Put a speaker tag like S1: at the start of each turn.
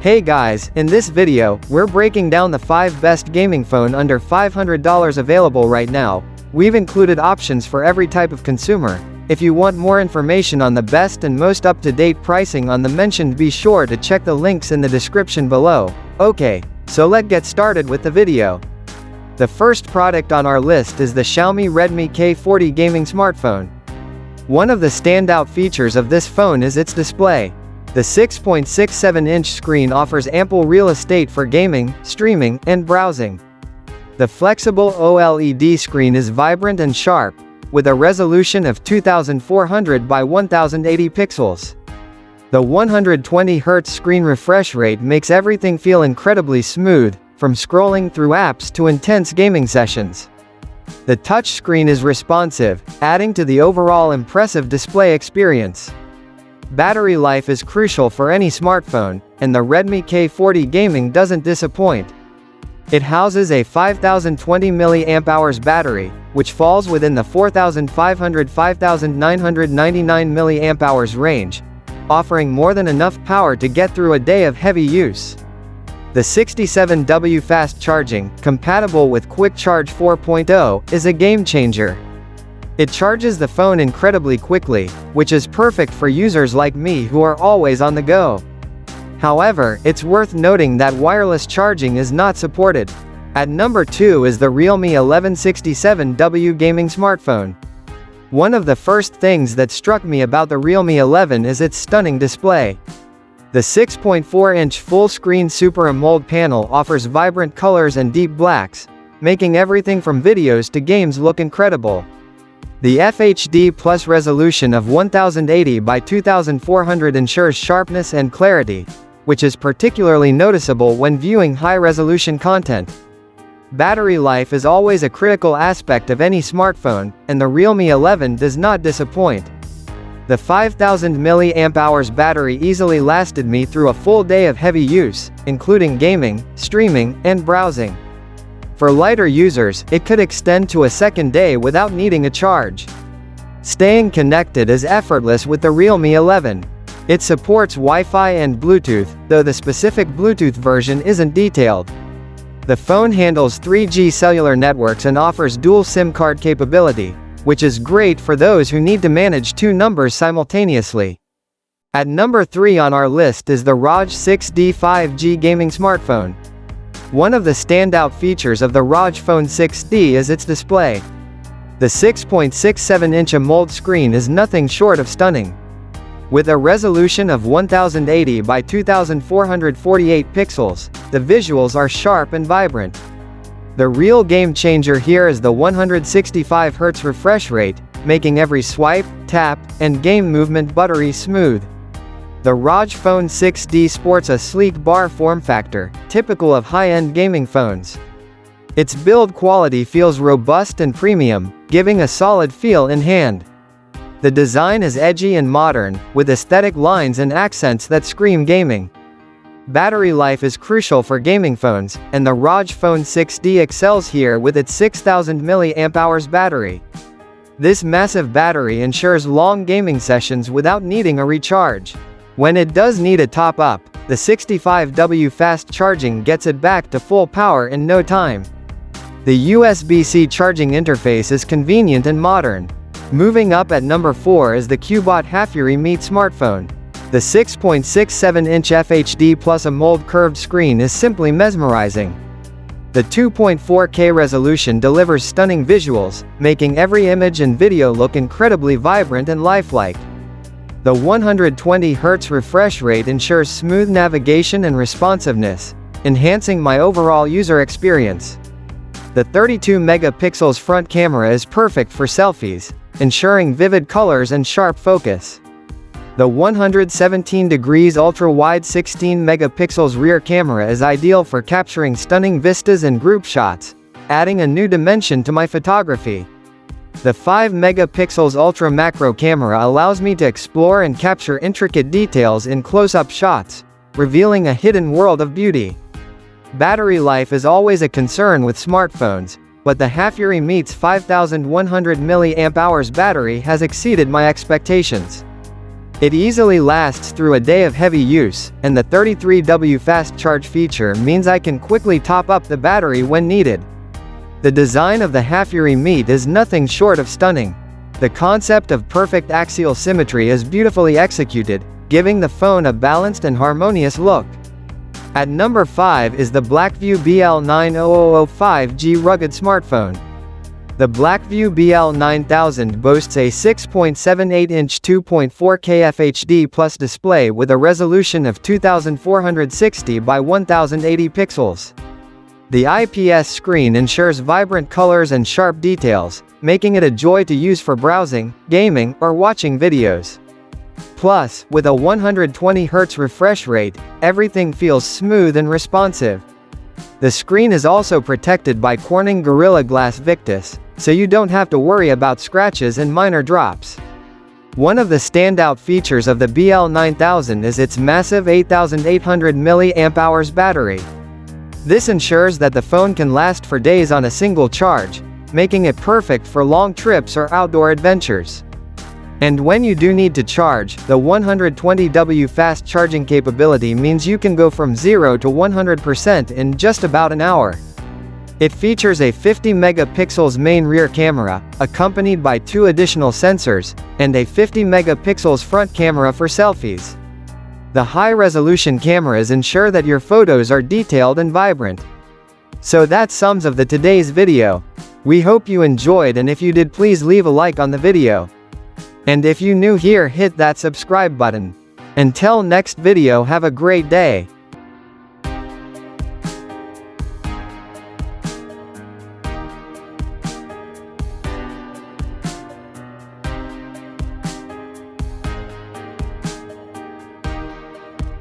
S1: Hey guys, in this video, we're breaking down the 5 best gaming phone under $500 available right now. We've included options for every type of consumer. If you want more information on the best and most up-to-date pricing on the mentioned, be sure to check the links in the description below. Okay, so let's get started with the video. The first product on our list is the Xiaomi Redmi K40 gaming smartphone. One of the standout features of this phone is its display. The 6.67-inch screen offers ample real estate for gaming, streaming, and browsing. The flexible OLED screen is vibrant and sharp, with a resolution of 2400 by 1080 pixels. The 120Hz screen refresh rate makes everything feel incredibly smooth, from scrolling through apps to intense gaming sessions. The touchscreen is responsive, adding to the overall impressive display experience. Battery life is crucial for any smartphone, and the Redmi K40 gaming doesn't disappoint. It houses a 5020 mAh battery, which falls within the 4500–5999 mAh range, offering more than enough power to get through a day of heavy use. The 67W fast charging, compatible with Quick Charge 4.0, is a game changer. It charges the phone incredibly quickly, which is perfect for users like me who are always on the go. However, it's worth noting that wireless charging is not supported. At number 2 is the Realme 1167W gaming smartphone. One of the first things that struck me about the Realme 11 is its stunning display. The 6.4-inch full-screen Super AMOLED panel offers vibrant colors and deep blacks, making everything from videos to games look incredible. The FHD Plus resolution of 1080 by 2400 ensures sharpness and clarity, which is particularly noticeable when viewing high-resolution content. Battery life is always a critical aspect of any smartphone, and the Realme 11 does not disappoint. The 5000 mAh battery easily lasted me through a full day of heavy use, including gaming, streaming, and browsing. For lighter users, it could extend to a second day without needing a charge. Staying connected is effortless with the Realme 11. It supports Wi-Fi and Bluetooth, though the specific Bluetooth version isn't detailed. The phone handles 3G cellular networks and offers dual SIM card capability, which is great for those who need to manage 2 numbers simultaneously. At number 3 on our list is the ROG 6D 5G gaming smartphone. One of the standout features of the ROG Phone 6D is its display. The 6.67-inch AMOLED screen is nothing short of stunning. With a resolution of 1080 by 2448 pixels, the visuals are sharp and vibrant. The real game changer here is the 165Hz refresh rate, making every swipe, tap, and game movement buttery smooth. The ROG Phone 6D sports a sleek bar form factor, typical of high-end gaming phones. Its build quality feels robust and premium, giving a solid feel in hand. The design is edgy and modern, with aesthetic lines and accents that scream gaming. Battery life is crucial for gaming phones, and the ROG Phone 6D excels here with its 6000 mAh battery. This massive battery ensures long gaming sessions without needing a recharge. When it does need a top-up, the 65W fast charging gets it back to full power in no time. The USB-C charging interface is convenient and modern. Moving up at number 4 is the Cubot Hafury smartphone. The 6.67-inch FHD Plus AMOLED curved screen is simply mesmerizing. The 2.4K resolution delivers stunning visuals, making every image and video look incredibly vibrant and lifelike. The 120Hz refresh rate ensures smooth navigation and responsiveness, enhancing my overall user experience. The 32-megapixels front camera is perfect for selfies, ensuring vivid colors and sharp focus. The 117 degrees ultra-wide 16-megapixels rear camera is ideal for capturing stunning vistas and group shots, adding a new dimension to my photography. The 5-megapixels ultra-macro camera allows me to explore and capture intricate details in close-up shots, revealing a hidden world of beauty. Battery life is always a concern with smartphones, but the Hafury 5100 mAh battery has exceeded my expectations. It easily lasts through a day of heavy use, and the 33W fast charge feature means I can quickly top up the battery when needed. The design of the Hafury Meet is nothing short of stunning. The concept of perfect axial symmetry is beautifully executed, giving the phone a balanced and harmonious look. At number 5 is the Blackview BL9000 rugged smartphone. The Blackview BL9000 boasts a 6.78-inch 2.4K FHD Plus display with a resolution of 2460 by 1080 pixels. The IPS screen ensures vibrant colors and sharp details, making it a joy to use for browsing, gaming, or watching videos. Plus, with a 120Hz refresh rate, everything feels smooth and responsive. The screen is also protected by Corning Gorilla Glass Victus, so you don't have to worry about scratches and minor drops. One of the standout features of the BL9000 is its massive 8800 mAh battery. This ensures that the phone can last for days on a single charge, making it perfect for long trips or outdoor adventures. And when you do need to charge, the 120W fast charging capability means you can go from 0 to 100% in just about an hour. It features a 50 megapixels main rear camera, accompanied by 2 additional sensors, and a 50 megapixels front camera for selfies. The high-resolution cameras ensure that your photos are detailed and vibrant. So that sums up today's video. We hope you enjoyed, and if you did, please leave a like on the video. And if you new here, hit that subscribe button. Until next video, have a great day.